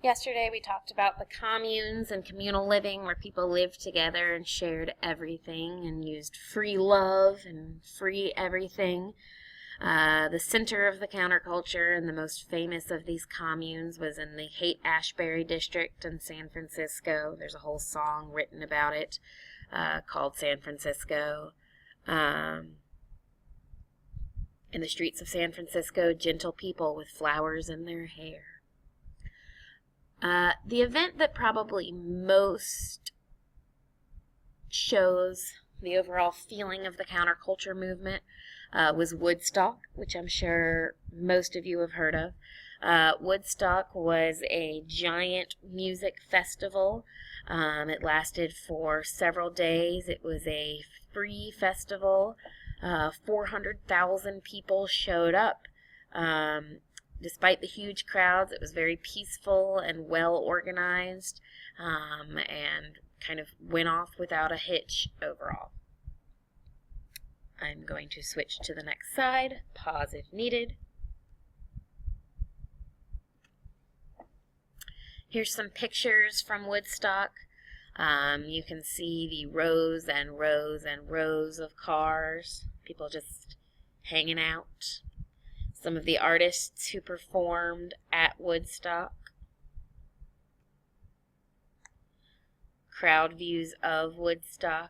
Yesterday we talked about the communes and communal living where people lived together and shared everything and used free love and free everything. The center of the counterculture and the most famous of these communes was in the Haight-Ashbury district in San Francisco. There's a whole song written about it called San Francisco. In the streets of San Francisco, gentle people with flowers in their hair. The event that probably most shows the overall feeling of the counterculture movement was Woodstock, which I'm sure most of you have heard of. Woodstock was a giant music festival. It lasted for several days. It was a free festival. 400,000 people showed up. Despite the huge crowds, it was very peaceful and well organized, and kind of went off without a hitch overall. I'm going to switch to the next slide, pause if needed. Here's some pictures from Woodstock. You can see the rows and rows and rows of cars, people just hanging out. Some of the artists who performed at Woodstock. Crowd views of Woodstock.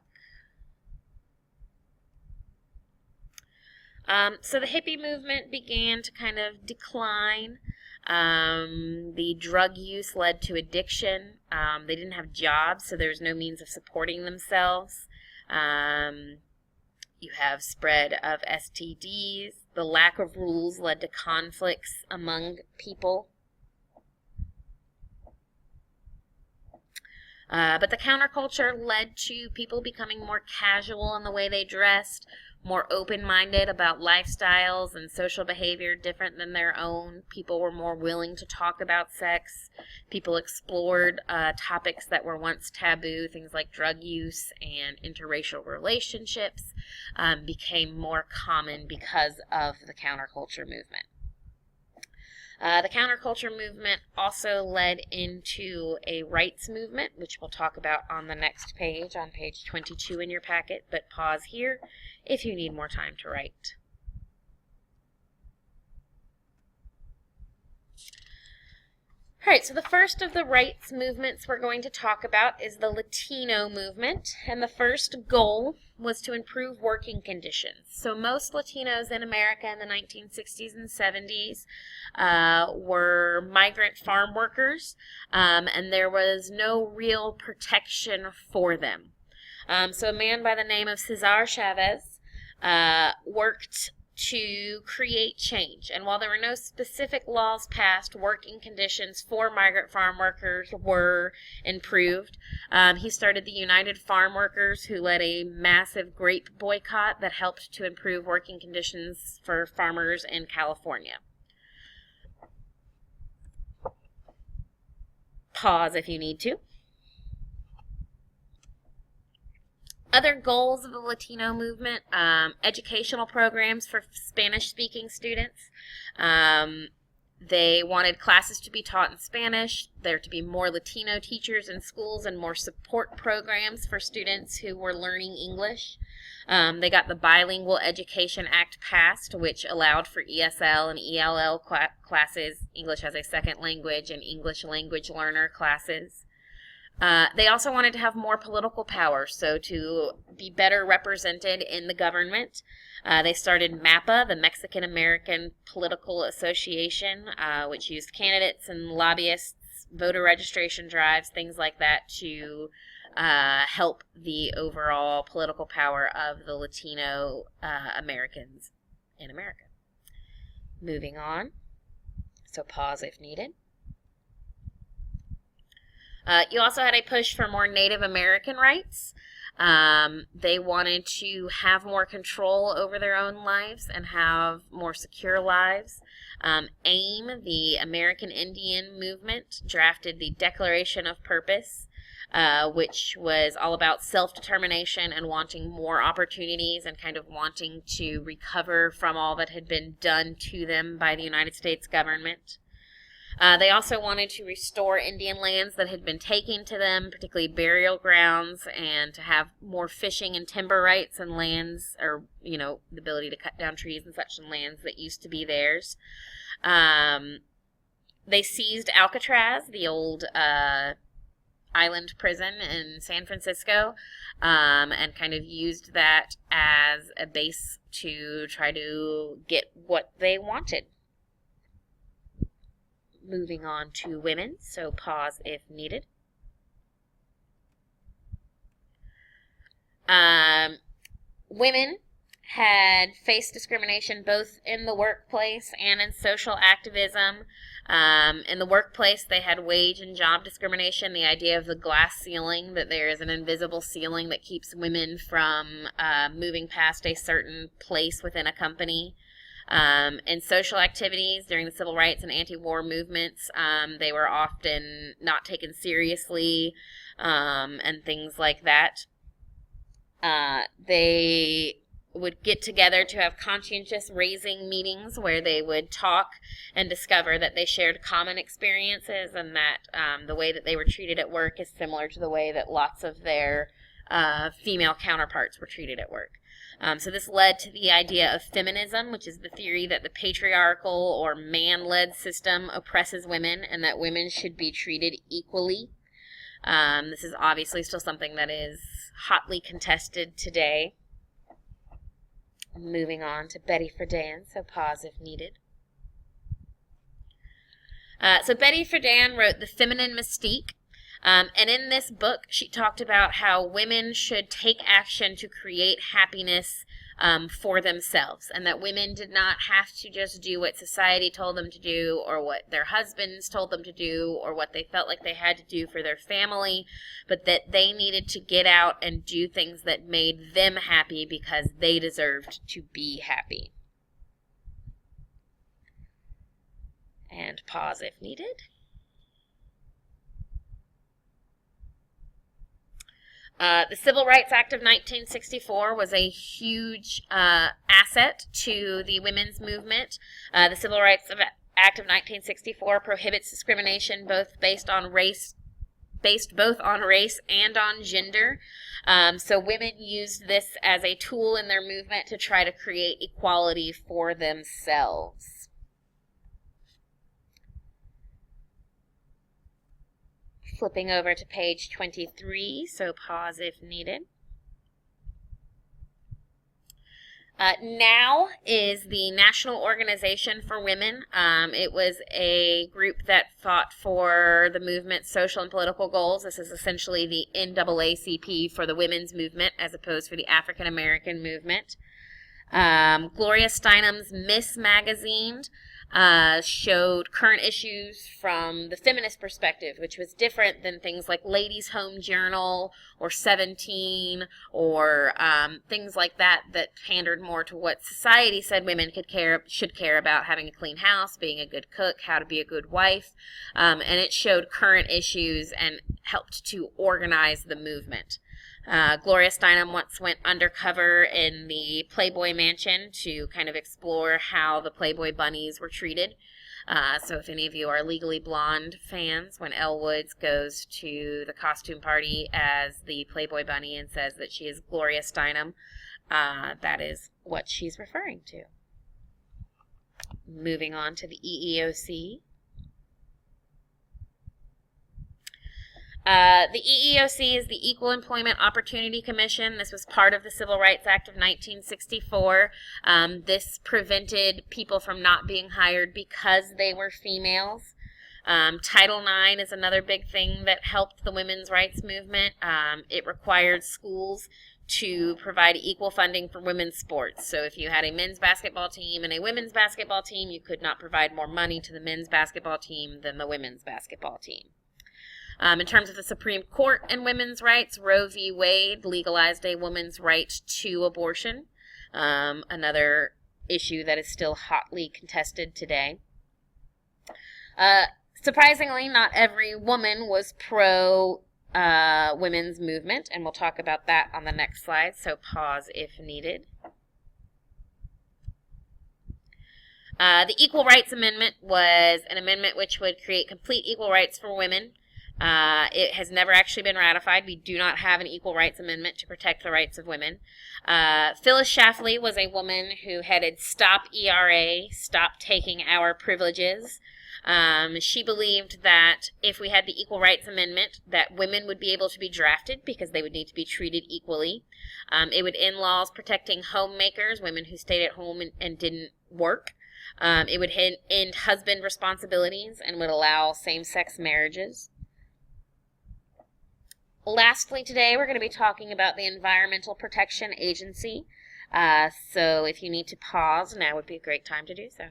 So the hippie movement began to kind of decline. The drug use led to addiction. They didn't have jobs, so there was no means of supporting themselves. You have spread of STDs. The lack of rules led to conflicts among people. But the counterculture led to people becoming more casual in the way they dressed, more open-minded about lifestyles and social behavior different than their own. People were more willing to talk about sex. People explored topics that were once taboo, things like drug use and interracial relationships became more common because of the counterculture movement. The counterculture movement also led into a rights movement, which we'll talk about on the next page, on page 22 in your packet, but pause here if you need more time to write. All right, so the first of the rights movements we're going to talk about is the Latino movement, and the first goal was to improve working conditions. So most Latinos in America in the 1960s and 70s were migrant farm workers, and there was no real protection for them. So a man by the name of Cesar Chavez worked to create change. And while there were no specific laws passed, working conditions for migrant farm workers were improved. He started the United Farm Workers, who led a massive grape boycott that helped to improve working conditions for farmers in California. Pause if you need to. Other goals of the Latino movement, educational programs for Spanish-speaking students. They wanted classes to be taught in Spanish, there to be more Latino teachers in schools, and more support programs for students who were learning English. They got the Bilingual Education Act passed, which allowed for ESL and ELL classes, English as a second language, and English language learner classes. They also wanted to have more political power, so to be better represented in the government. They started MAPA, the Mexican American Political Association, which used candidates and lobbyists, voter registration drives, things like that to help the overall political power of the Latino Americans in America. Moving on, so pause if needed. You also had a push for more Native American rights. They wanted to have more control over their own lives and have more secure lives. AIM, the American Indian Movement, drafted the Declaration of Purpose, which was all about self-determination and wanting more opportunities and kind of wanting to recover from all that had been done to them by the United States government. They also wanted to restore Indian lands that had been taken to them, particularly burial grounds, and to have more fishing and timber rights and lands, or, the ability to cut down trees and such in lands that used to be theirs. They seized Alcatraz, the old island prison in San Francisco, and kind of used that as a base to try to get what they wanted. Moving on to women, so pause if needed. Women had faced discrimination both in the workplace and in social activism. In the workplace, they had wage and job discrimination, the idea of the glass ceiling, that there is an invisible ceiling that keeps women from moving past a certain place within a company. In social activities during the civil rights and anti-war movements, they were often not taken seriously, and things like that. They would get together to have conscientious raising meetings where they would talk and discover that they shared common experiences, and that the way that they were treated at work is similar to the way that lots of their female counterparts were treated at work. So this led to the idea of feminism, which is the theory that the patriarchal or man-led system oppresses women and that women should be treated equally. This is obviously still something that is hotly contested today. Moving on to Betty Friedan, so pause if needed. So Betty Friedan wrote The Feminine Mystique. And in this book, she talked about how women should take action to create happiness for themselves, and that women did not have to just do what society told them to do, or what their husbands told them to do, or what they felt like they had to do for their family, but that they needed to get out and do things that made them happy because they deserved to be happy. And pause if needed. The Civil Rights Act of 1964 was a huge asset to the women's movement. The Civil Rights Act of 1964 prohibits discrimination based both on race and on gender. So women used this as a tool in their movement to try to create equality for themselves. Flipping over to page 23, so pause if needed. NOW is the National Organization for Women. It was a group that fought for the movement's social and political goals. This is essentially the NAACP for the women's movement as opposed to the African American movement. Gloria Steinem's Miss Magazine showed current issues from the feminist perspective, which was different than things like Ladies' Home Journal or 17 or things like that pandered more to what society said women should care about: having a clean house, being a good cook, how to be a good wife, and it showed current issues and helped to organize the movement. Gloria Steinem once went undercover in the Playboy Mansion to kind of explore how the Playboy bunnies were treated. So if any of you are Legally Blonde fans, when Elle Woods goes to the costume party as the Playboy bunny and says that she is Gloria Steinem, that is what she's referring to. Moving on to the EEOC. The EEOC is the Equal Employment Opportunity Commission. This was part of the Civil Rights Act of 1964. This prevented people from not being hired because they were females. Title IX is another big thing that helped the women's rights movement. It required schools to provide equal funding for women's sports. So if you had a men's basketball team and a women's basketball team, you could not provide more money to the men's basketball team than the women's basketball team. In terms of the Supreme Court and women's rights, Roe v. Wade legalized a woman's right to abortion, another issue that is still hotly contested today. Surprisingly, not every woman was pro-women's movement, and we'll talk about that on the next slide, so pause if needed. The Equal Rights Amendment was an amendment which would create complete equal rights for women. It has never actually been ratified. We do not have an Equal Rights Amendment to protect the rights of women. Phyllis Schlafly was a woman who headed Stop ERA, Stop Taking Our Privileges. She believed that if we had the Equal Rights Amendment, that women would be able to be drafted because they would need to be treated equally. It would end laws protecting homemakers, women who stayed at home and didn't work. It would end husband responsibilities and would allow same-sex marriages. Lastly, today we're going to be talking about the Environmental Protection Agency. So if you need to pause, now would be a great time to do so.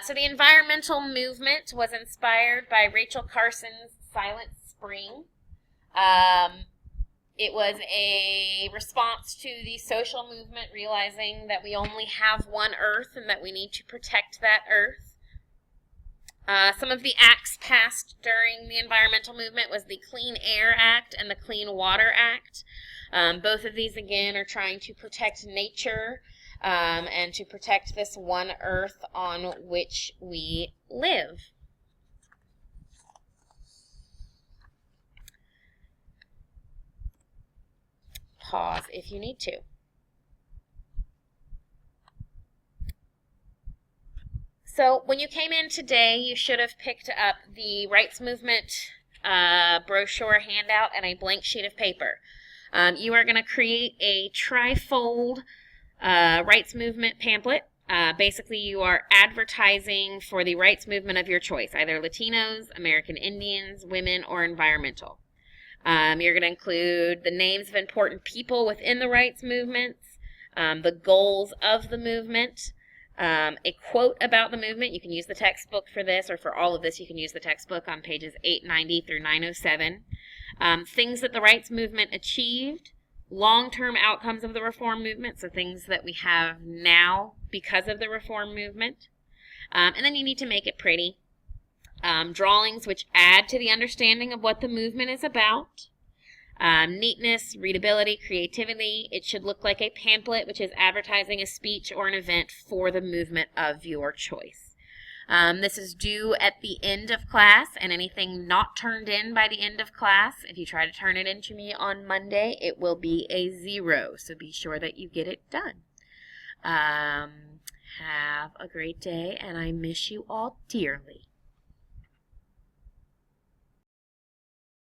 So the environmental movement was inspired by Rachel Carson's Silent Spring. It was a response to the social movement realizing that we only have one Earth and that we need to protect that Earth. Some of the acts passed during the environmental movement was the Clean Air Act and the Clean Water Act. Both of these, again, are trying to protect nature and to protect this one Earth on which we live. Pause if you need to. So when you came in today, you should have picked up the Rights Movement brochure handout and a blank sheet of paper. You are going to create a trifold Rights Movement pamphlet. Basically, you are advertising for the rights movement of your choice, either Latinos, American Indians, women, or environmental. You're going to include the names of important people within the rights movements, the goals of the movement, a quote about the movement. You can use the textbook for this, or for all of this, you can use the textbook on pages 890 through 907. Things that the rights movement achieved, long-term outcomes of the reform movement, so things that we have now because of the reform movement. And then you need to make it pretty. Drawings which add to the understanding of what the movement is about. Neatness, readability, creativity. It should look like a pamphlet which is advertising a speech or an event for the movement of your choice. This is due at the end of class, and anything not turned in by the end of class, if you try to turn it in to me on Monday, it will be a 0, so be sure that you get it done. Have a great day, and I miss you all dearly.